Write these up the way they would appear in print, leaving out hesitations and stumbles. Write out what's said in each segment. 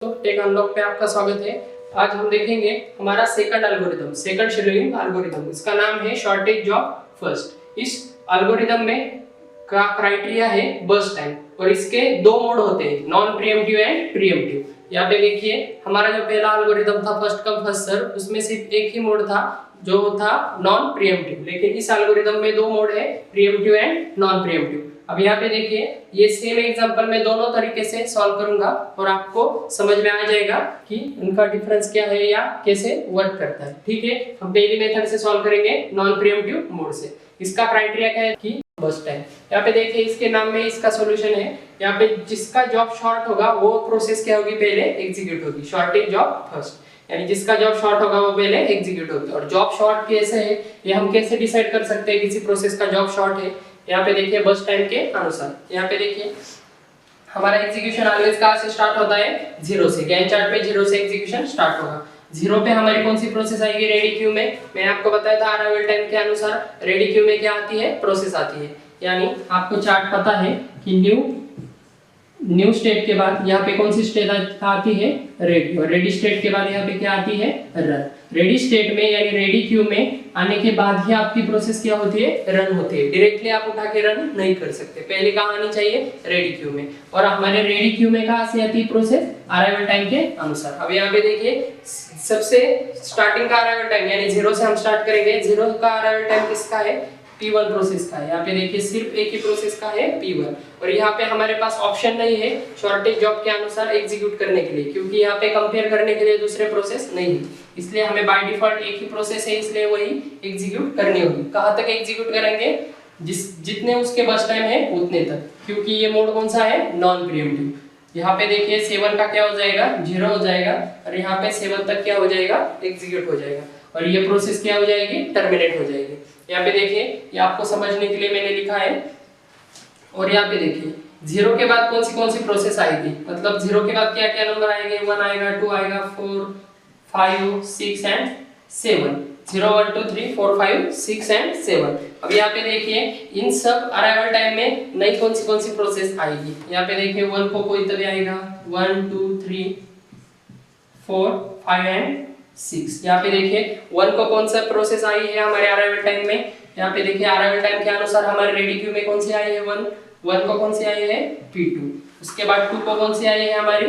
तो take unlock पे आपका स्वागत है। आज हम देखेंगे हमारा second algorithm, second scheduling algorithm. इसका नाम है शॉर्टेज जॉब फर्स्ट। इस एल्गोरिथम में का क्राइटेरिया है बर्स्ट टाइम और इसके दो मोड होते हैं, नॉन प्रीएम्प्टिव एंड प्रीएम्प्टिव। यहाँ पे देखिए हमारा जो पहला एल्गोरिथम था फर्स्ट कम फर्स्ट सर्व, उसमें सिर्फ एक ही मोड था जो था नॉन प्रीएम्प्टिव। लेकिन इस एल्गोरिथम में दो मोड है, प्रीएम्प्टिव एंड नॉन प्रीएम्प्टिव। अब यहाँ पे देखिए ये सेम एग्जांपल मैं दोनों तरीके से सॉल्व करूंगा और आपको समझ में आ जाएगा कि उनका डिफरेंस क्या है या कैसे वर्क करता है। ठीक है, हम पहली मेथड से सॉल्व करेंगे नॉन प्रीएम्प्टिव मोड से। इसका क्राइटेरिया क्या है कि बर्स्ट टाइम। यहाँ पे देखिए इसके नाम में इसका सॉल्यूशन है। यहाँ पे जिसका जॉब शॉर्ट होगा वो प्रोसेस क्या होगी, पहले एग्जीक्यूट होगी, शॉर्टेज जॉब फर्स्ट। यानी जिसका जॉब शॉर्ट होगा वो पहले एग्जीक्यूट होगी। और जॉब शॉर्ट कैसे है ये हम कैसे डिसाइड कर सकते हैं किसी प्रोसेस का जॉब शॉर्ट है। यहाँ पे देखिए बर्स्ट टाइम के अनुसार यहाँ पे देखिए हमारा एग्जीक्यूशन ऑलवेज कहाँ से स्टार्ट होता है, 0 से। गैंट चार्ट पे 0 से एग्जीक्यूशन स्टार्ट होगा। 0 पे हमारी कौन सी प्रोसेस आएगी, रेडी क्यू में। मैंने आपको बताया था अराइवल टाइम के अनुसार रेडी क्यू में क्या आती है, प्रोसेस आती है। यानी आपको चार्ट पता है कि न्यू स्टेट के बाद यहाँ पे कौन सी स्टेट आती है, रेडी। और रेडी स्टेट के बाद यहाँ पे क्या आती है, रन। रेडी स्टेट में यानी रेडी क्यू में आने के बाद ही आपकी प्रोसेस क्या होती है, रन होती है। डायरेक्टली आप उठा के रन नहीं कर सकते, पहले कहाँ आनी चाहिए, रेडी क्यू में। और हमारे रेडी क्यू में कहाँ से आती है प्रोसेस, अराइवल टाइम के अनुसार। अब यहाँ पे देखिए सबसे स्टार्टिंग का अराइवल टाइम यानी 0 से हम स्टार्ट करेंगे। 0 का अराइवल टाइम किसका है, P1 प्रोसेस का है। यहाँ पे देखिए सिर्फ एक ही प्रोसेस का है P1। और यहाँ पे हमारे पास ऑप्शन नहीं है शॉर्टेज जॉब के अनुसार एग्जीक्यूट करने के लिए, क्योंकि यहाँ पे कंपेयर करने के लिए दूसरे प्रोसेस नहीं है। इसलिए हमें बाय डिफॉल्ट एक ही प्रोसेस है, इसलिए वही एग्जीक्यूट करनी होगी। कहाँ तक एग्जीक्यूट करेंगे, जितने उसके बस टाइम है उतने तक, क्योंकि ये मोड कौन सा है, नॉन प्रीएम्प्टिव। यहाँ पे देखिए 7 का क्या हो जाएगा, 0 हो जाएगा। और यहाँ पे 7 तक क्या हो जाएगा, एग्जीक्यूट हो जाएगा। और ये प्रोसेस क्या हो जाएगी, टर्मिनेट हो जाएगी। यहाँ पे देखिए ये आपको समझने के लिए मैंने लिखा है। और यहाँ पे देखिए 0 के बाद कौन सी प्रोसेस आएगी, मतलब 0 के बाद क्या क्या नंबर आएंगे, 1 आएगा, 2 आएगा, 4 5 6 एंड 7। 0 1 2 3 4 5 6 एंड 7। अब यहाँ पे देखिए इन सब अराइवल टाइम में नई कौन सी प्रोसेस आएगी। यहाँ पे देखिए 1 को कोई तरह आएगा, 1 2 3 4 5 एंड 6। यहाँ पे देखिए 1 को कौन सा प्रोसेस आई है हमारे अराइवल टाइम में। यहाँ पे देखिए अराइवल टाइम के अनुसार हमारे रेडी क्यू में कौन सी आई है, 1 को कौन सी आई है, P2। उसके बाद 2 को कौन सी आई है हमारी,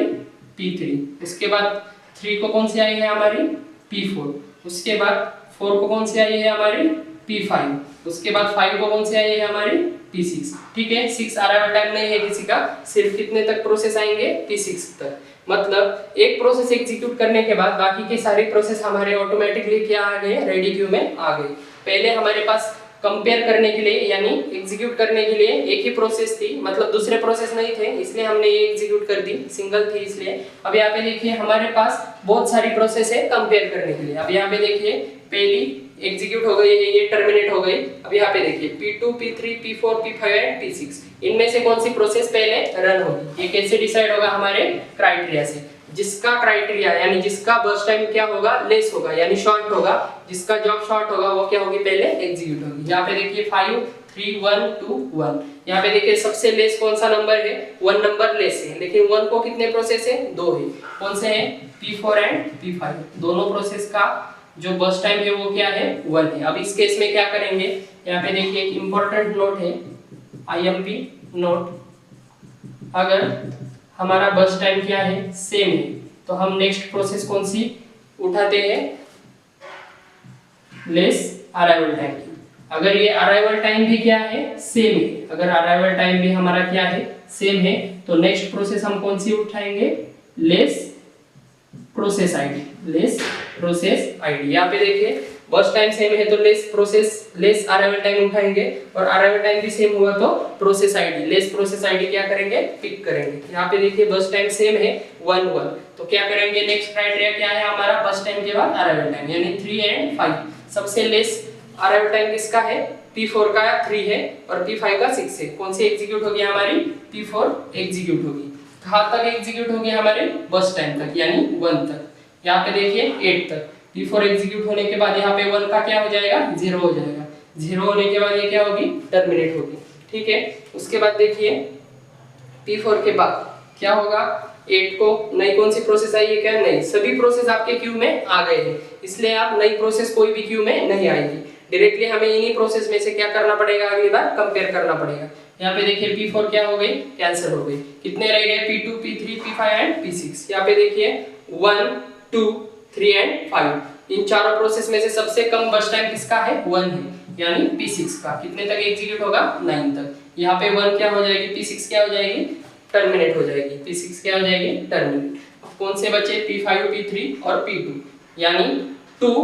P3। उसके बाद 3 को कौन सी आई है हमारी, P4। उसके बाद 4 को कौन सी आई है हमारी, P5। उसके बाद 5 को कौन सी आई है हमारी, P6। ठीक है, 6 अराइवल टाइम नहीं है किसी का, सिर्फ कितने तक प्रोसेस आएंगे, P6 तक। मतलब एक प्रोसेस एग्जीक्यूट करने के बाद बाकी के सारी प्रोसेस हमारे ऑटोमेटिकली क्या आ गए, रेडी क्यू में आ गए। पहले हमारे पास कंपेयर करने के लिए यानी एग्जीक्यूट करने के लिए एक ही प्रोसेस थी, मतलब दूसरे प्रोसेस नहीं थे, इसलिए हमने ये एग्जीक्यूट कर दी, सिंगल थी इसलिए। अब यहाँ पे देखिए हमारे पास बहुत सारी प्रोसेस है कंपेयर करने के लिए। अब यहाँ पे देखिए पहली एग्जीक्यूट हो गई है, ये टर्मिनेट हो गई। अब यहाँ पे देखिए P2 P3 P4 P5 and P6, इनमें से कौन सी प्रोसेस पहले रन होगी, ये कैसे डिसाइड होगा, हमारे क्राइटेरिया से। जिसका क्राइटेरिया यानी जिसका बर्स्ट टाइम क्या होगा, लेस होगा यानी शॉर्ट होगा, जिसका जॉब शॉर्ट होगा वो क्या होगी, पहले एग्जीक्यूट होगी। यहाँ पे देखिए 5 3 1 2 1। यहाँ पे देखिए सबसे लेस कौन सा नंबर है, 1 नंबर लेस है। लेकिन 1 को कितने प्रोसेस है, 2 है। कौन से है, P4 एंड P5। दोनों प्रोसेस का जो बर्स्ट टाइम है वो क्या है, 1 है। अब इस केस में क्या करेंगे, यहाँ पे देखिए एक इंपॉर्टेंट नोट है, IMP नोट। अगर हमारा बर्स्ट टाइम क्या है, सेम है, तो हम नेक्स्ट प्रोसेस कौन सी उठाते हैं, लेस अराइवल टाइम की। अगर ये अराइवल टाइम भी क्या है, सेम है, अगर अराइवल टाइम भी हमारा क्या है, सेम है, तो नेक्स्ट प्रोसेस हम कौन सी उठाएंगे, less process ID, less process ID. यहाँ पे देखिए बर्स्ट टाइम सेम है तो लेस अराइवल टाइम उठाएंगे, और अराइवल टाइम भी सेम हुआ तो process ID, less process ID क्या करेंगे, पिक करेंगे। यहाँ पे देखिए बर्स्ट टाइम सेम है 1 1, तो क्या करेंगे, नेक्स्ट क्राइटेरिया क्या है हमारा, बर्स्ट टाइम के बाद अराइवल टाइम यानी 3 एंड 5। सबसे लेस अराइवल टाइम किसका है, P4 का 3 है और P5 का 6 है। कौन सी एग्जीक्यूट होगी हमारी, P4 एग्जीक्यूट होगी। कहाँ तक एग्जीक्यूट होगी, हमारे बर्स्ट टाइम तक यानी 1 तक। यहाँ पे देखिए 8 तक। P4 एग्जीक्यूट होने के बाद यहाँ पे 1 का क्या हो जाएगा, 0 हो जाएगा। 0 होने के बाद ये क्या होगी, टर्मिनेट होगी। ठीक है, उसके बाद देखिए P4 के बाद क्या होगा, 8 को नई कौन सी प्रोसेस आई है क्या? नहीं, सभी प्रोसेस आपके क्यू में आ गए हैं, इसलिए आप नई प्रोसेस कोई भी क्यू में नहीं आएगी। डायरेक्टली हमें इन्हीं प्रोसेस में से क्या करना पड़ेगा, अगली बार कंपेयर करना पड़ेगा। यहाँ पे देखिए P4 क्या हो गई, कैंसिल हो गई। कितने रह गए? P2, P3, P5 and P6। यहाँ पे देखिए 1, 2, 3 एंड 5। इन चारों प्रोसेस में से सबसे कम बस टाइम किसका है? 1 है, यानी P6 का। कितने तक एग्जीक्यूट होगा? 9 तक। यहाँ पे 1 क्या हो जाएगी, P6 क्या हो जाएगी? टर्मिनेट हो जाएगी। P6 क्या हो जाएगी? टर्मिनेट। कौन से बचे? P5, P3 और P2, यानी 2,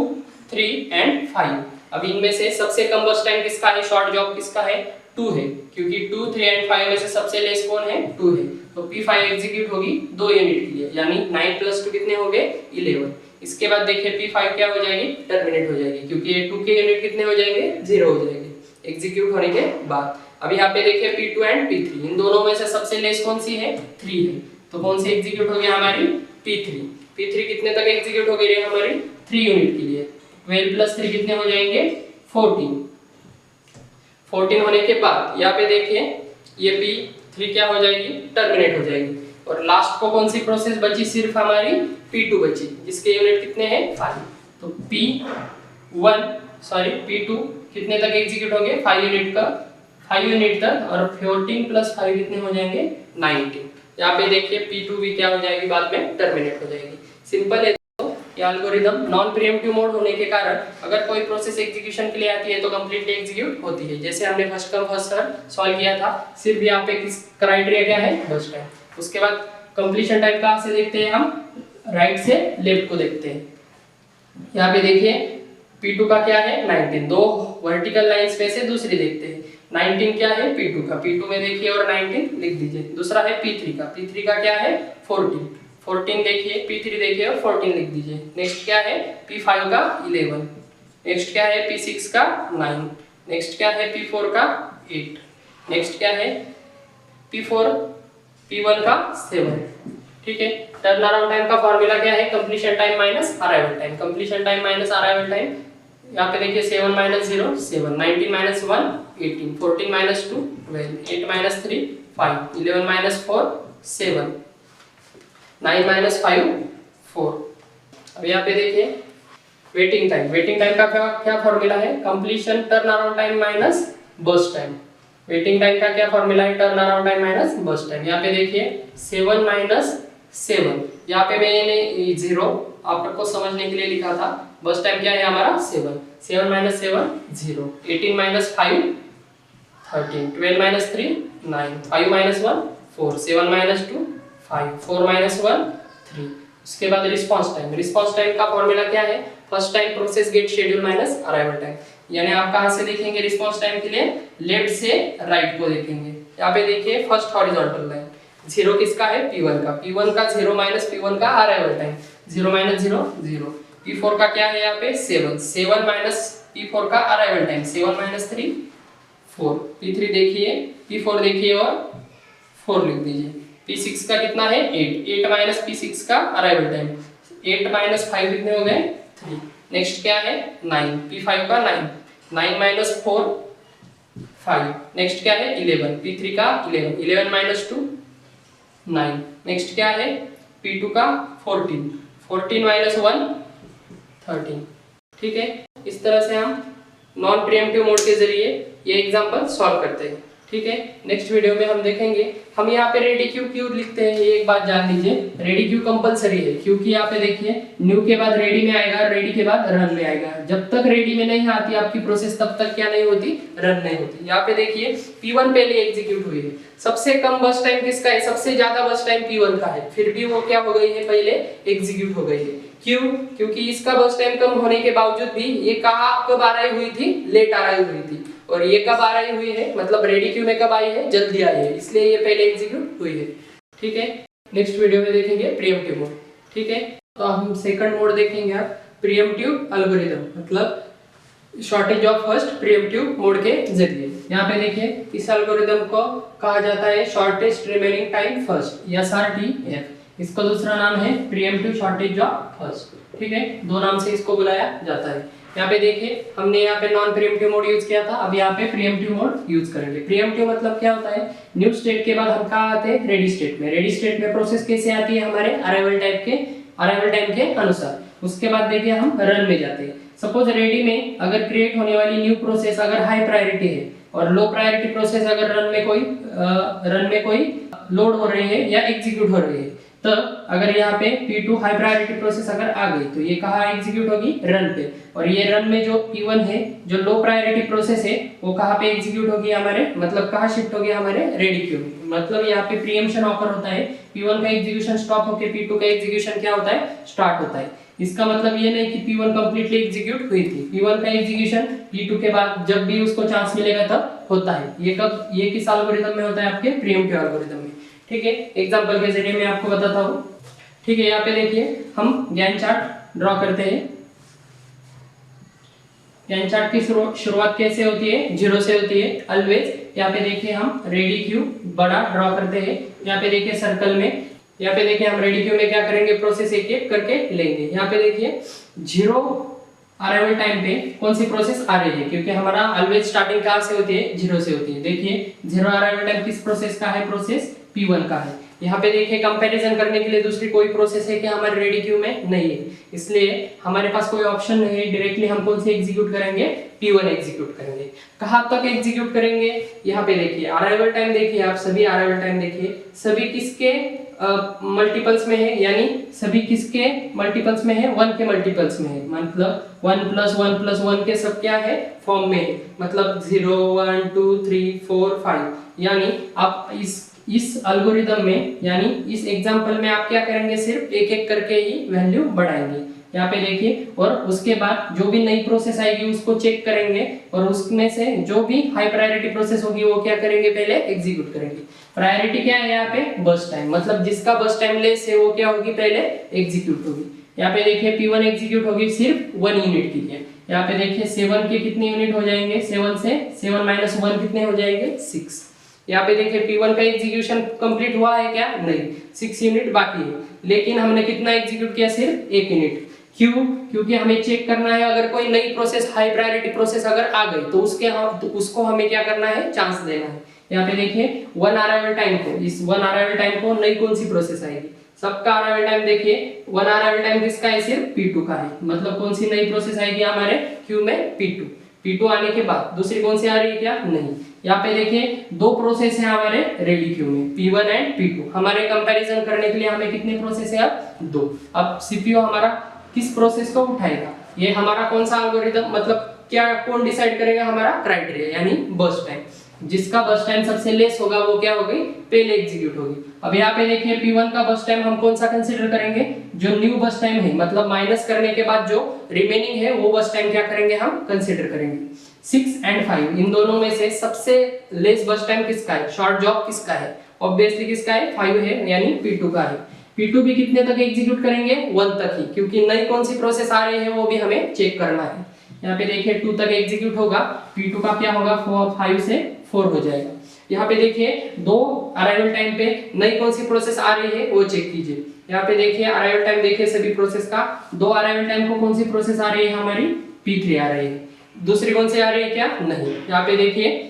3 एंड 5। अब इनमें से सबसे कम बस टाइम किसका है, शॉर्ट जॉब किसका है? 2 है, क्योंकि 2, 3 एंड 5 में से सबसे लेस कौन है? 2 है। तो P5 एग्जीक्यूट होगी 2 यूनिट के लिए, यानी 9 + 2 कितने हो गए? 11। इसके बाद देखिए P5 क्या हो जाएगी? टर्मिनेट हो जाएगी, क्योंकि ये 2 के यूनिट कितने हो जाएंगे? 0 हो जाएंगे एग्जीक्यूट होने के बाद। अब यहाँ पे देखिए P2 एंड P3, इन दोनों में से सबसे लेस कौन सी है? 3 है। तो कौन सी एग्जीक्यूट हो गई हमारी? P3। P3 कितने तक एग्जीक्यूट हो गई है हमारी? 3 यूनिट के लिए। 12 + 3 कितने हो जाएंगे? 14। 14 होने के बाद यहाँ पे देखिए ये P3 क्या हो जाएगी? टर्मिनेट हो जाएगी। और लास्ट को कौन सी प्रोसेस बची? सिर्फ हमारी P2 बची, जिसके यूनिट कितने हैं? 5। तो P2 कितने तक एग्जीक्यूट होंगे? 5 यूनिट का, 5 यूनिट तक। और 14 + 5 कितने हो जाएंगे? 19। यहाँ पे देखिए P2 भी क्या हो जाएगी? बाद में टर्मिनेट हो जाएगी। सिंपल है। ये एल्गोरिदम नॉन प्रीएम्प्टिव मोड होने के कारण अगर कोई प्रोसेस एग्जीक्यूशन के लिए आती है तो कंप्लीटली एग्जीक्यूट होती है। जैसे हमने first come first serve solve किया था, सिर्फ यहाँ पे किस क्राइटेरिया क्या है? बस टाइम। उसके बाद कंप्लीशन टाइम कहाँ से देखते हैं हम? राइट से लेफ्ट को देखते हैं। यहाँ पे देखिए P2 का क्या है? 19। दो वर्टिकल लाइंस में से दूसरी देखते हैं। 19 क्या है? P2 का। P2 में देखिए और 19 लिख दीजिए। दूसरा है P3 का। P3 का क्या है? 14। 14 देखिए, P3 देखिए और 14 लिख दीजिए। नेक्स्ट क्या है? P5 का 11। नेक्स्ट क्या है? P6 का 9। नेक्स्ट क्या है? P4 का 8। नेक्स्ट क्या है? P1 का 7। ठीक है। टर्न अराउंड टाइम का फॉर्मूला क्या है? Completion time minus arrival time. Completion time minus arrival time, यहाँ पे देखिए 7 - 0 7, 19 - 1 18, 14 - 2 12, 8 - 3 5, 11 - 4 7, 9 - 5 4। अब यहाँ पे देखिए वेटिंग टाइम। वेटिंग टाइम का क्या फॉर्मूला है? Completion turn around time minus burst time. Waiting time का क्या फॉर्मूला है? Turn around time minus burst time. यहाँ पे देखिए 7 - 7, यहाँ पे मैंने 0 आपको समझने के लिए लिखा था। बस टाइम क्या है हमारा? 7। 7 - 7 0, 18 - 5 13, 12 - 3 9, 5 - 1 4, 7 - 2 5, 4 - 1 3। उसके बाद रिस्पांस टाइम। रिस्पांस टाइम का फॉर्मूला क्या है? First time process get schedule minus arrival time. यानी आप कहां से देखेंगे रिस्पांस टाइम के लिए? लेफ्ट से राइट को देखेंगे। यहाँ पे देखिए फर्स्ट हॉरिजॉन्टल लाइन 0 किसका है? P1 का। P1 का 0 - P1 का अराइवल टाइम 0 - 0 0। P4 का क्या है यहाँ पे? 7 - P4 का अराइवल टाइम 7 - 3 4। P3 देखिए, P4 देखिए और 4 लिख दीजिए। P6 का कितना है? 8 - P6 का अराइवल टाइम 8 - 5 कितने हो गए? 3। नेक्स्ट क्या है? 9, P5 का 9, 9 - 4 5। नेक्स्ट क्या है? 11, P3 का 11, 11 - 2 9। नेक्स्ट क्या है? P2 का 14, 14 - 1 13। ठीक है। इस तरह से हम नॉन प्रीएम्प्टिव मोड के जरिए ये एग्जांपल सॉल्व करते हैं। ठीक है। नेक्स्ट वीडियो में हम देखेंगे। हम यहाँ पे रेडी क्यू लिखते हैं, ये एक बात जान लीजिए, रेडी क्यू कंपलसरी है, क्योंकि यहाँ पे देखिए न्यू के बाद रेडी में आएगा, रेडी के बाद रन में आएगा। जब तक रेडी में नहीं आती आपकी प्रोसेस तब तक क्या नहीं होती? रन नहीं होती। यहाँ पे देखिए P1 पहले एग्जीक्यूट हुई है। सबसे कम बस टाइम किसका है? सबसे ज्यादा बस टाइम P1 का है, फिर भी वो क्या हो गई है? पहले एग्जीक्यूट हो गई है। क्यों? क्योंकि इसका बस टाइम कम होने के बावजूद भी ये कब आ रही हुई थी? लेट आ रही हुई थी। और ये कब आ रही हुई है? मतलब रेडी क्यू में कब आई है? जल्दी आई है, इसलिए ये पहले एग्जीक्यूट हुई है। ठीक है। नेक्स्ट वीडियो में देखेंगे प्रीएम्प्टिव मोड। ठीक है। तो हम सेकंड मोड देखेंगे आप प्रीएम्प्टिव एल्गोरिथम, मतलब shortage of first pre-emptive mode के जरिए। यहाँ पे देखिए इस एल्गोरिथम को कहा जाता है shortest remaining time first, SRTF। इसका दूसरा नाम है प्रीएम्प्टिव शॉर्टेज ऑफ फर्स्ट। ठीक है, दो नाम से इसको बुलाया जाता है। यहाँ पे देखिए हमने यहाँ पे नॉन प्रीएम्प्टिव मोड यूज किया था, अब यहाँ पे प्रीएम्प्टिव मोड यूज करेंगे। प्रीएम्प्टिव मतलब क्या होता है, न्यू स्टेट के बाद हम कहाँ आते हैं, रेडी स्टेट में। रेडी स्टेट में प्रोसेस कैसे आती है, हमारे अराइवल टाइम के अनुसार। उसके बाद देखिए हम रन में जाते हैं। सपोज रेडी में अगर क्रिएट होने वाली न्यू प्रोसेस अगर हाई प्रायोरिटी है और लो प्रायोरिटी प्रोसेस अगर रन में कोई लोड हो रही है या एग्जीक्यूट हो रही है, तब अगर यहाँ पे P2 हाई प्रायोरिटी प्रोसेस अगर आ गई तो ये कहाँ एग्जीक्यूट होगी, रन पे। और ये रन में जो P1 है, जो लो प्रायोरिटी प्रोसेस है, वो कहाँ पे एग्जीक्यूट होगी हमारे, मतलब कहाँ शिफ्ट होगी, हमारे रेडी क्यू में। मतलब यहाँ पे प्रीएम्पशन ऑकर होता है, P1 का एग्जीक्यूशन स्टॉप होकर P2 का एग्जीक्यूशन क्या होता है, स्टार्ट होता है। इसका मतलब ये नहीं कि P1 कंप्लीटली एग्जीक्यूट हुई थी, P1 का एग्जीक्यूशन P2 के बाद जब भी उसको चांस मिलेगा तब होता है। ये कब, ये किस एल्गोरिथम में होता है, आपके प्रीएम्प्टिव एल्गोरिथम में। ठीक है, एग्जांपल के जरिए मैं आपको बताता हूँ। ठीक है, यहाँ पे देखिए हम गैंट चार्ट ड्रॉ करते हैं। गैंट चार्ट की शुरुआत कैसे होती है, 0 से होती है ऑलवेज। यहाँ पे देखिए हम रेडी क्यू बड़ा ड्रॉ करते हैं। यहाँ पे देखिए सर्कल में, यहाँ पे देखिए हम रेडी क्यू में क्या करेंगे, प्रोसेस एक एक करके लेंगे। यहाँ पे देखिए 0 अराइवल टाइम पे कौन सी प्रोसेस आ रही है, क्योंकि हमारा ऑलवेज स्टार्टिंग कहाँ से होती है, 0 से होती है। देखिए 0 अराइवल टाइम किस प्रोसेस का है, प्रोसेस P1 का है। यहाँ पे देखिए कंपैरिजन करने के लिए दूसरी कोई प्रोसेस है कि हमारे रेडी क्यू में नहीं है, इसलिए हमारे पास कोई ऑप्शन नहीं है। डायरेक्टली हम कौन से एग्जीक्यूट करेंगे, P1 एग्जीक्यूट करेंगे। कहाँ तक एग्जीक्यूट करेंगे, यहाँ पे देखिए अराइवल टाइम देखिए, आप सभी अराइवल टाइम देखिए, सभी किसके मल्टीपल्स में है, यानी सभी किसके मल्टीपल्स में है, 1 के मल्टीपल्स में है। मतलब 1 + 1 + 1 के सब क्या है, फॉर्म में है। मतलब 0 1 2 3 4 5। यानी आप इस एल्गोरिदम में, यानी इस एग्जांपल में आप क्या करेंगे, सिर्फ एक एक करके ही वैल्यू बढ़ाएंगे। यहाँ पे देखिए, और उसके बाद जो भी नई प्रोसेस आएगी उसको चेक करेंगे, और उसमें से जो भी हाई प्रायोरिटी प्रोसेस होगी वो क्या करेंगे, पहले एग्जीक्यूट करेंगे। प्रायोरिटी क्या है यहाँ पे, बर्स्ट टाइम, मतलब जिसका बर्स्ट टाइम लेस है वो क्या होगी, पहले एग्जीक्यूट होगी। यहाँ पे देखिए P1 एग्जीक्यूट होगी सिर्फ 1 यूनिट के लिए। यहाँ पे देखिए 7 के कितने यूनिट हो जाएंगे, 7 से 7 - 1 कितने हो जाएंगे, 6। यहाँ पे देखिए P1 का एग्जीक्यूशन कंप्लीट हुआ है क्या, नहीं, 6 यूनिट बाकी है। लेकिन हमने कितना एग्जीक्यूट किया, सिर्फ 1 यूनिट। क्यों, क्योंकि हमें चेक करना है अगर कोई नई प्रोसेस, हाई प्रायोरिटी प्रोसेस अगर आ गई तो उसको हमें क्या करना है, चांस देना है। यहाँ पे देखिए 1 अराइवल टाइम को, इस 1 अराइवल टाइम को नई कौन सी प्रोसेस आएगी, सबका अराइवल टाइम देखिए 1 अराइवल टाइम किसका है, सिर्फ P2 का है। मतलब कौन सी नई प्रोसेस आएगी हमारे क्यू में, P2 आने के बाद दूसरी कौन सी आ रही है क्या, नहीं। यहाँ पे देखिए 2 प्रोसेस है हमारे रेडी क्यू में, P1 एंड P2। हमारे कंपैरिजन करने के लिए हमें कितने प्रोसेस है, अब 2। अब सीपीयू हमारा किस प्रोसेस को उठाएगा, ये हमारा कौन सा एल्गोरिथम, मतलब क्या, कौन डिसाइड करेगा, हमारा क्राइटेरिया, यानी बर्स्ट टाइम। जिसका बर्स्ट टाइम सबसे लेस होगा वो क्या होगी, पहले एग्जीक्यूट होगी। अब यहाँ पे देखिए P1 का बर्स्ट टाइम हम कौन सा कंसीडर करेंगे, जो न्यू बर्स्ट टाइम है, मतलब माइनस करने के बाद जो रिमेनिंग है वो बर्स्ट टाइम क्या करेंगे, हम कंसीडर करेंगे। 6 एंड 5 इन दोनों में से सबसे लेस बर्स्ट टाइम किसका है, शॉर्ट जॉब किसका है, ऑब्वियसली किसका है, 5 है, यानी P2 का है। P2 भी कितने तक एग्जीक्यूट करेंगे, 1 तक ही, क्योंकि नई कौन सी प्रोसेस आ रही है वो भी हमें चेक करना है। यहाँ पे देखिए 2 तक एग्जीक्यूट होगा, P2 का क्या होगा, 5 से 4 हो जाएगा। यहाँ पे देखिए 2 अराइवल टाइम पे नई कौन सी प्रोसेस आ रही है वो चेक कीजिए। यहाँ पे देखिए अराइवल टाइम देखिए सभी प्रोसेस का, 2 अराइवल टाइम को कौन सी प्रोसेस आ रही है, हमारी P3 आ रही है। दूसरी कौन सी आ रही है क्या, नहीं। यहाँ पे देखिए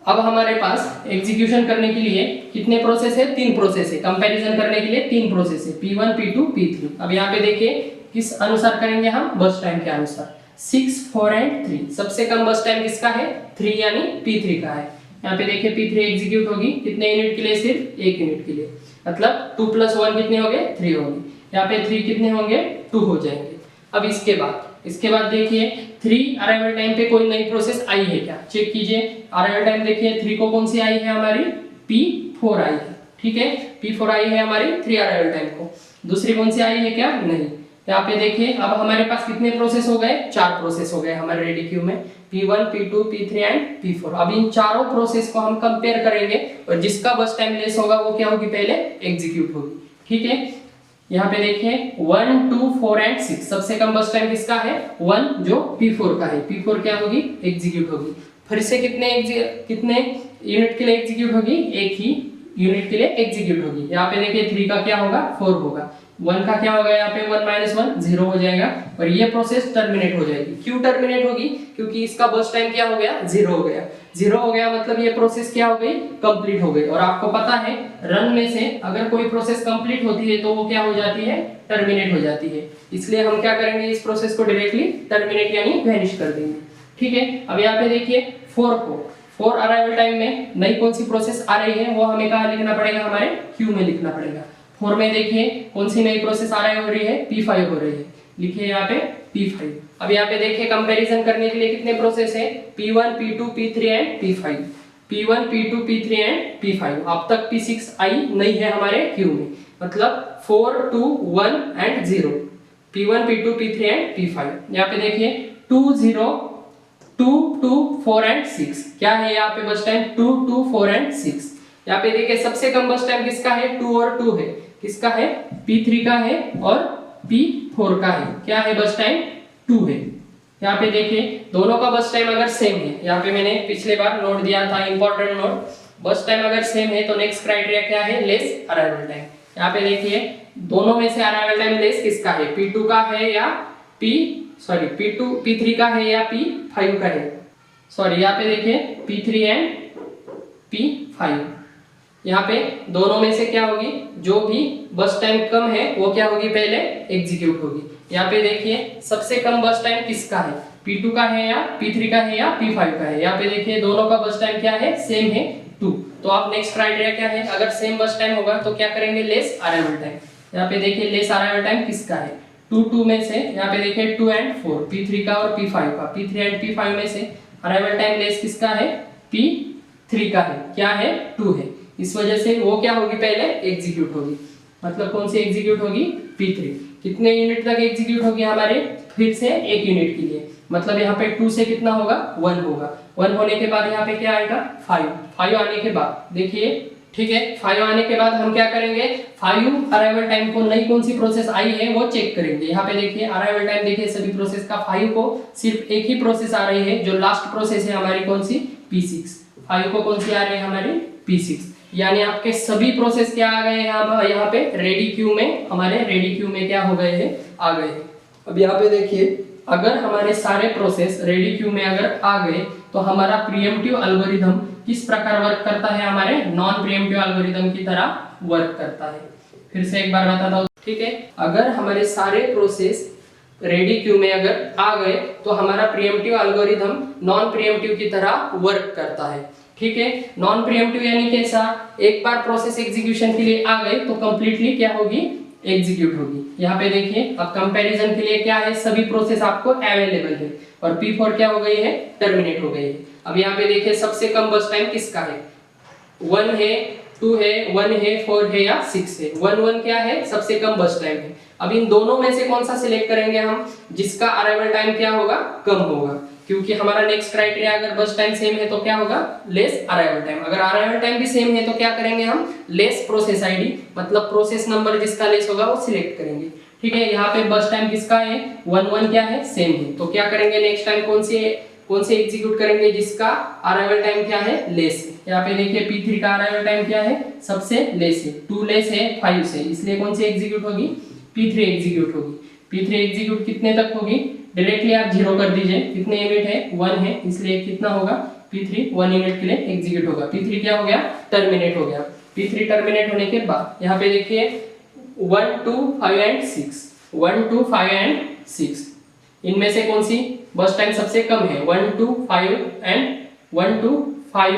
अब हमारे पास एग्जीक्यूशन करने के लिए कितने प्रोसेस है, 3 प्रोसेस है। कंपैरिजन करने के लिए 3 प्रोसेस है, P1 P2 P3। अब यहाँ पे देखिए किस अनुसार करेंगे हम, बर्स्ट टाइम के अनुसार। 6 4 एंड 3, सबसे कम बर्स्ट टाइम किसका है, 3, यानी P3 का है। यहाँ पे देखिए P3 एग्जीक्यूट होगी कितने यूनिट के लिए, सिर्फ 1 यूनिट के लिए। मतलब 2 + 1 कितने हो गए, 3 होंगे। यहाँ पे 3 कितने होंगे, 2 हो जाएंगे। अब इसके बाद देखिए 3 अराइवल टाइम पे कोई नई प्रोसेस आई है क्या, चेक कीजिए। अराइवल टाइम देखिए 3 को कौन सी आई है, हमारी P4 आई है। ठीक है, P4 आई है हमारी 3 अराइवल टाइम को। दूसरी कौन सी आई है क्या, नहीं। यहाँ पे देखिए अब हमारे पास कितने प्रोसेस हो गए, 4 प्रोसेस हो गए हमारे रेडी क्यू में, P1 P2 P3 and P4। अब इन चारों प्रोसेस को हम कंपेयर करेंगे और जिसका बर्स्ट टाइम लेस होगा वो क्या होगी, पहले एग्जीक्यूट होगी। ठीक है, यहाँ पे देखिए 1 2 4 एंड 6, सबसे कम बर्स्ट टाइम किसका है, 1, जो P4 का है। P4 क्या होगी, एग्जीक्यूट होगी। फिर से कितने यूनिट के लिए एग्जीक्यूट होगी, 1 ही यूनिट के लिए एग्जीक्यूट होगी। यहाँ पे देखिए 3 का क्या होगा, 4 होगा। 1 का क्या होगा यहाँ पे 1 माइनस 1 0 हो जाएगा और ये प्रोसेस टर्मिनेट हो जाएगी। क्यों टर्मिनेट होगी? क्योंकि इसका बर्स्ट टाइम क्या हो गया 0 हो गया। 0 हो गया मतलब ये प्रोसेस क्या हो गई कंप्लीट हो गई। और आपको पता है रन में से अगर कोई प्रोसेस कंप्लीट होती है तो वो क्या हो जाती है टर्मिनेट हो जाती है। इसलिए हम क्या करेंगे इस प्रोसेस को डायरेक्टली टर्मिनेट यानी वैनिश कर देंगे। ठीक है, अब यहाँ पे देखिए 4 को 4 अराइवल टाइम में नई कौन सी प्रोसेस आ रही है वो हमें कहाँ लिखना पड़ेगा हमारे क्यू में लिखना पड़ेगा। 4 में देखिए कौन सी नई प्रोसेस आ रही है P5 हो रही है, लिखिए यहाँ पे P5। अब यहाँ पे देखिए कंपैरिजन करने के लिए कितने प्रोसेस है P1 P2 P3 and P5। P1 P2 P3 and P5। अब तक P6 आई नहीं है हमारे क्यू में, मतलब 4 2 1 and 0 P1 P2 P3 and P5। यहाँ पे देखिए 2 0 2 2 4 एंड 6 क्या है यहाँ पे बस टाइम 2 2 4 एंड 6। यहाँ पे देखिए सबसे कम बस टाइम किसका है 2 और 2 है, किसका है P3 का है और P4 का है। क्या है बस टाइम 2 है। यहाँ पे देखिए दोनों का बस टाइम अगर सेम है, यहाँ पे मैंने पिछले बार नोट दिया था इंपॉर्टेंट नोट, बस टाइम अगर सेम है तो नेक्स्ट क्राइटेरिया क्या है लेस अराइवल टाइम। यहाँ पे देखिए दोनों में से अराइवल टाइम लेस किसका है P2 का है या P3 का है या P5 का है। सॉरी यहाँ पे देखिए P3 एंड P5। यहाँ पे दोनों में से क्या होगी जो भी बस टाइम कम है वो क्या होगी पहले एग्जीक्यूट होगी। यहाँ पे देखिए सबसे कम बस टाइम किसका है P2 का है या P3 का है या P5 का है। यहाँ पे देखिए दोनों का बस टाइम क्या है सेम है 2। तो आप नेक्स्ट क्राइटेरिया क्या है अगर सेम बस टाइम होगा तो क्या करेंगे लेस अराइवल टाइम। यहाँ पे देखिए लेस अराइवल टाइम किसका है 2 2 में से यहाँ पे देखिए 2 एंड 4 P3 का और P5 का। P3 एंड P5 में से अराइवल टाइम लेस किसका है P3 का है, क्या है 2 है। इस वजह से वो क्या होगी पहले एग्जीक्यूट होगी, मतलब कौन सी एग्जीक्यूट होगी P3। कितने यूनिट तक एग्जीक्यूट होगी हमारे फिर से 1 यूनिट के लिए, मतलब यहाँ पे 2 से कितना होगा 1 होगा। 1 होने के बाद यहाँ पे क्या आएगा 5 आने के बाद देखिए ठीक है 5 आने के बाद हम क्या करेंगे 5 अराइवल टाइम को नई कौन सी प्रोसेस आई है वो चेक करेंगे। यहाँ पे देखिए अराइवल टाइम देखिए सभी प्रोसेस का 5 को सिर्फ एक ही प्रोसेस आ रही है जो लास्ट प्रोसेस है हमारी कौन सी P6। 5 को कौन सी आ रही है हमारी P6, यानी आपके सभी प्रोसेस क्या आ गए हैं यहाँ पे रेडी क्यू में, हमारे रेडी क्यू में क्या हो गए हैं आ गए हैं। अब यहाँ पे देखिए अगर हमारे सारे प्रोसेस रेडी क्यू में अगर आ गए तो हमारा प्रीएम्प्टिव एल्गोरिथम किस प्रकार वर्क करता है हमारे नॉन प्रीएम्प्टिव एल्गोरिथम की तरह वर्क करता है। फिर से एक बार बताता हूँ ठीक है, अगर हमारे सारे प्रोसेस रेडी क्यू में अगर आ गए तो हमारा प्रीएम्प्टिव एल्गोरिथम नॉन प्रीएम्प्टिव की तरह वर्क करता है। ठीक है, नॉन प्रीएम्प्टिव यानी कैसा, एक बार प्रोसेस एग्जीक्यूशन के लिए आ गए तो कंप्लीटली क्या होगी एग्जीक्यूट होगी। यहाँ पे देखिए अब कंपैरिजन के लिए क्या है सभी प्रोसेस आपको अवेलेबल है और P4 क्या हो गई है टर्मिनेट हो गई है। अब यहाँ पे देखिए सबसे कम बस टाइम किसका है 1 है 2 है 1 है 4 है या 6 है। 1 क्या है सबसे कम बस टाइम है। अब इन दोनों में से कौन सा सिलेक्ट करेंगे हम जिसका अराइवल टाइम क्या होगा कम होगा, क्योंकि हमारा नेक्स्ट क्राइटेरिया अगर बस टाइम सेम है तो क्या होगा लेस अराइवल टाइम। अगर अराइवल टाइम भी सेम है तो क्या करेंगे हम लेस प्रोसेस आईडी, मतलब प्रोसेस नंबर जिसका लेस होगा वो सिलेक्ट करेंगे। ठीक है, यहाँ पे बस टाइम किसका है 1 क्या है सेम है, तो क्या करेंगे नेक्स्ट टाइम कौन से एग्जीक्यूट करेंगे जिसका अराइवल टाइम क्या है लेस है। यहाँ पे देखिए P3 का अराइवल टाइम क्या है सबसे लेस है, 2 लेस है 5 से, इसलिए कौन सी एग्जीक्यूट होगी P3 एग्जीक्यूट होगी। P3 एग्जीक्यूट कितने तक होगी डायरेक्टली आप 0 कर दीजिए, कितने यूनिट है 1 है, इसलिए कितना होगा P3 1 यूनिट के लिए एग्जीक्यूट होगा। P3 क्या हो गया टर्मिनेट हो गया। P3 टर्मिनेट होने के बाद यहाँ पे देखिए 1 2 5 एंड 6 1 2 5 एंड 6 इनमें से कौन सी बस टाइम सबसे कम है 1 2 5 एंड 1 2 5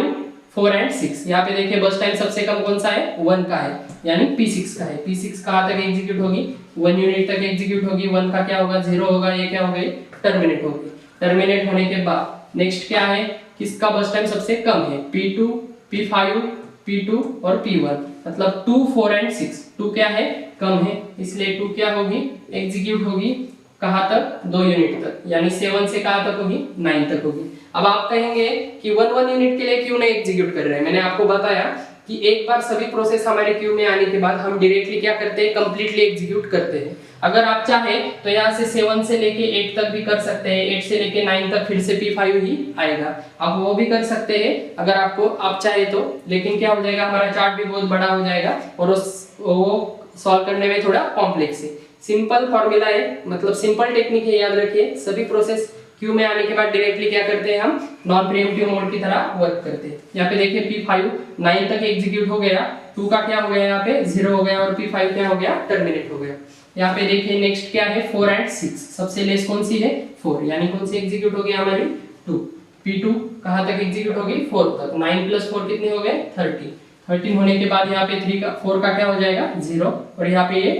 4 एंड 6। यहाँ पे देखिए बस टाइम सबसे कम कौन सा है 1 का है, यानी P6 का है। P6 कहाँ तक एग्जीक्यूट होगी 1 यूनिट तक एग्जीक्यूट होगी। 1 का क्या होगा 0 होगा, ये क्या हो गई टर्मिनेट होगी। टर्मिनेट होने के बाद नेक्स्ट क्या है किसका बस टाइम सबसे कम है P2 P5 P2 और P1, मतलब 2 4 एंड 6। 2 क्या है कम है, इसलिए 2 क्या होगी एग्जीक्यूट होगी कहाँ तक 2 यूनिट तक, यानी 7 से कहाँ तक होगी 9 तक होगी। अब आप कहेंगे कि 1 यूनिट के लिए क्यों नहीं एग्जीक्यूट कर रहे हैं। मैंने आपको बताया कि एक बार सभी प्रोसेस हमारे क्यू में आने के बाद हम डायरेक्टली क्या करते हैं कंप्लीटली एग्जीक्यूट करते हैं। अगर आप चाहे तो यहाँ से 7 से लेके 8 तक भी कर सकते हैं, 8 से लेके 9 तक फिर से P5 ही आएगा, आप वो भी कर सकते हैं अगर आप चाहे तो। लेकिन क्या हो जाएगा हमारा चार्ट भी बहुत बड़ा हो जाएगा और वो सॉल्व करने में थोड़ा कॉम्प्लेक्स है। सिंपल फॉर्मूला है, मतलब सिंपल टेक्निक है, याद रखिए। सभी प्रोसेस क्यू में आने के बाद डायरेक्टली क्या करते हैं, हम नॉन प्रीएम्प्टिव मोड की तरह वर्क करते हैं। यहाँ पे देखिए P5 9 तक एग्जीक्यूट हो गया, 2 का क्या हो गया, यहाँ पे 0 हो गया और P5 क्या हो गया, टर्मिनेट हो गया। यहाँ पे देखिए नेक्स्ट क्या है, 4 एंड 6, सबसे लेस कौन सी है, 4, यानी कौन सी एग्जीक्यूट हो गई हमारी, 2। P2 कहाँ तक एग्जीक्यूट होगी, 4 तक। 9 + 4 कितने हो गए, 13 होने के बाद यहाँ पे 4 का क्या हो जाएगा, 0, और यहाँ पे ये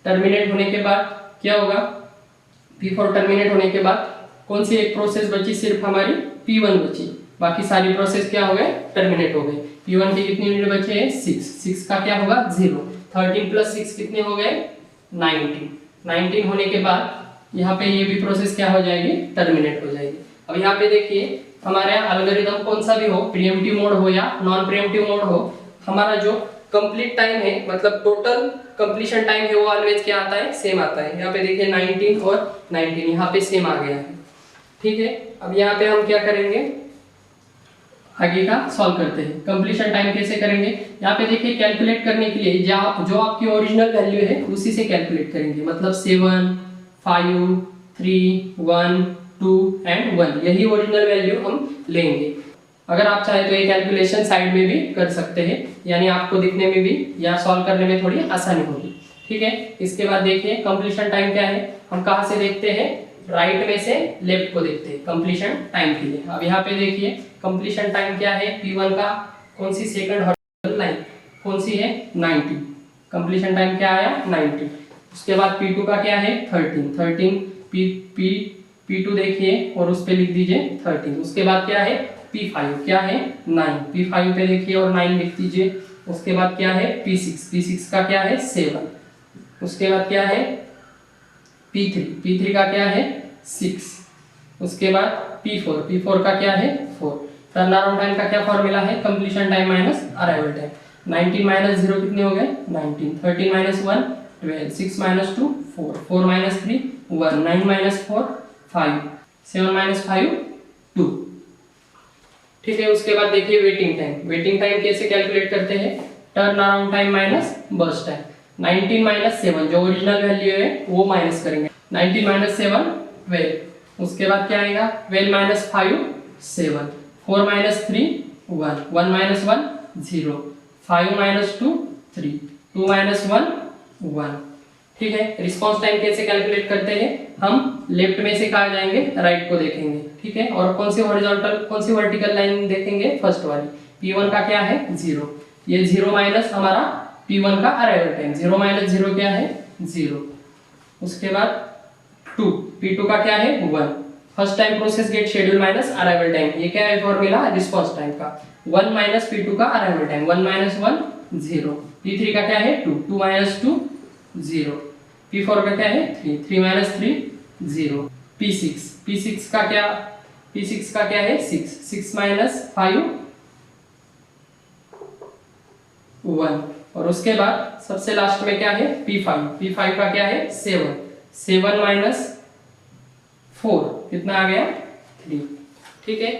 टर्मिनेट होने के बाद क्या होगा, P4 टर्मिनेट होने के बाद कौन सी एक प्रोसेस बची, सिर्फ हमारी P1 बची, बाकी सारी प्रोसेस क्या हो गए, टर्मिनेट हो गए। P1 के कितने यूनिट बचे हैं, 6 का क्या होगा, 0। 13 + 6 कितने हो गए, 19 होने के बाद यहाँ पे ये भी प्रोसेस क्या हो जाएगी, टर्मिनेट हो जाएगी। अब यहाँ पे देखिए हमारा एल्गोरिदम कौन सा भी हो, प्रीएम्प्टिव मोड हो या नॉन प्रीएम्प्टिव मोड हो, हमारा जो कंप्लीट टाइम है, मतलब टोटल कंप्लीशन टाइम है, वो ऑलवेज क्या आता है, सेम आता है। यहाँ पे देखिए 19 और 19 यहाँ पे सेम आ गया है, ठीक है। अब यहाँ पे हम क्या करेंगे, आगे का सॉल्व करते हैं। कंप्लीशन टाइम कैसे करेंगे, यहाँ पे देखिए कैलकुलेट करने के लिए जो आपकी ओरिजिनल वैल्यू है उसी से कैलकुलेट करेंगे, मतलब 7, 5, 3, 1, 2 एंड 1, यही ओरिजिनल वैल्यू हम लेंगे। अगर आप चाहे तो ये कैलकुलेशन साइड में भी कर सकते हैं, यानी आपको दिखने में भी या सॉल्व करने में थोड़ी आसानी होगी, ठीक है। इसके बाद देखिए कंप्लीशन टाइम क्या है, हम कहाँ से देखते हैं, राइट में से लेफ्ट को देखते हैं कंप्लीशन टाइम के लिए। अब यहाँ पे देखिए कंप्लीशन टाइम क्या है, P1 का कौन सी सेकंड हॉरिजॉन्टल लाइन कौन सी है, 90, कंप्लीशन टाइम क्या आया, 90। उसके बाद P2 का क्या है, 13, P2 देखिए और उस पे लिख दीजिए 13। उसके बाद क्या है, P5 क्या है, 9, P5 पे देखिए और 9 लिख दीजिए। उसके बाद क्या है, P6 का क्या है, 7। उसके बाद क्या है, P3 का क्या है, 6। उसके बाद P4 का क्या है, 4। टर्न अराउंड टाइम का क्या फॉर्मूला है, completion time minus arrival time. 19 - 0 कितने हो गए, 19, 13 - 1 12, 6 - 2 4, 4 - 3 1, 9 - 4 5, 7 - 5 2, ठीक है। उसके बाद देखिए वेटिंग टाइम कैसे कैलकुलेट करते हैं, turn around time minus burst time. 19 - 7 जो ओरिजिनल वैल्यू है वो माइनस करेंगे, 19 - 7 12। उसके बाद क्या आएगा, 12 - 5 7, 4 - 3 1, 1 - 1 0, 5 - 2 3, 2 - 1 1, ठीक है। रिस्पांस टाइम कैसे कैलकुलेट करते हैं, हम लेफ्ट में से कहाँ जाएंगे, राइट को देखेंगे, ठीक है। और कौन सी हॉरिजॉन्टल कौन सी वर्टिकल लाइन देखेंगे, फर्स्ट वाली। P1 का क्या है, 0, ये 0 माइनस हमारा P1 का अराइवल टाइम, 0 - 0 क्या है, 0। उसके बाद P2 का क्या है, 1। First time process get schedule minus arrival time, ये क्या है फॉर्मूला, रिस्पांस टाइम का। 1 - P2 का अराइवल टाइम, 1 - 1 0। P3 का क्या है, 2, 2 - 2 0। P4 का क्या है, 3, 3 - 3 0। P6 का क्या है, 6, 6 - 5 1। और उसके बाद सबसे लास्ट में क्या है, P5 का क्या है, 7, 7 - 4 कितना आ गया, 3, ठीक है।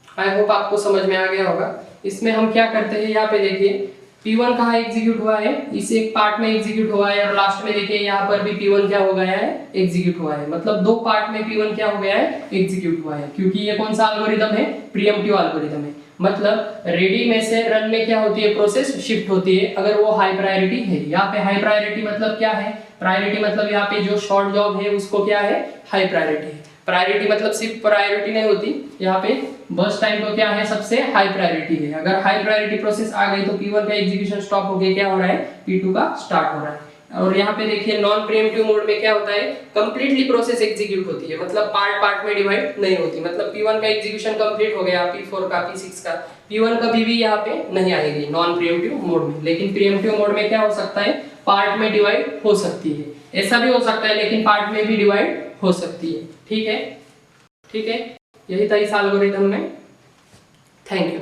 आई होप आपको समझ में आ गया होगा। इसमें हम क्या करते हैं, यहाँ पे देखिए P1 कहाँ एग्जीक्यूट हुआ है, इस एक पार्ट में एग्जीक्यूट हुआ है, और लास्ट में देखिए यहाँ पर भी P1 क्या हो गया है, एग्जीक्यूट हुआ है। मतलब दो पार्ट में P1 क्या हो गया है, एग्जीक्यूट हुआ है, क्योंकि ये कौन सा एल्गोरिदम है, प्रीएम्प्टिव एल्गोरिदम है। मतलब रेडी में से रन में क्या होती है, प्रोसेस शिफ्ट होती है अगर वो हाई प्रायोरिटी है। यहाँ पे हाई प्रायोरिटी मतलब क्या है, प्रायोरिटी मतलब यहाँ पे जो शॉर्ट जॉब है उसको क्या है, हाई प्रायोरिटी है। प्रायोरिटी मतलब सिर्फ प्रायोरिटी नहीं होती, यहाँ पे बर्स्ट टाइम तो क्या है, सबसे हाई प्रायोरिटी है। अगर हाई प्रायोरिटी प्रोसेस आ गई तो P1 का एग्जीक्यूशन स्टॉप होके क्या हो रहा है, P2 का स्टार्ट हो रहा है। और यहाँ पे देखिए नॉन प्रीएम्प्टिव मोड में क्या होता है, कंप्लीटली प्रोसेस एग्जीक्यूट होती है, मतलब पार्ट में डिवाइड नहीं होती। मतलब P1 का एग्जीक्यूशन कंप्लीट हो गया, P4 का, P6 का, P1 कभी भी यहाँ पे नहीं आएगी नॉन प्रीएम्प्टिव मोड में। लेकिन प्रीएम्प्टिव मोड में क्या हो सकता है, पार्ट में डिवाइड हो सकती है, ऐसा भी हो सकता है, लेकिन पार्ट में भी डिवाइड हो सकती है, ठीक है। यही था इस एल्गोरिथम में। Thank you.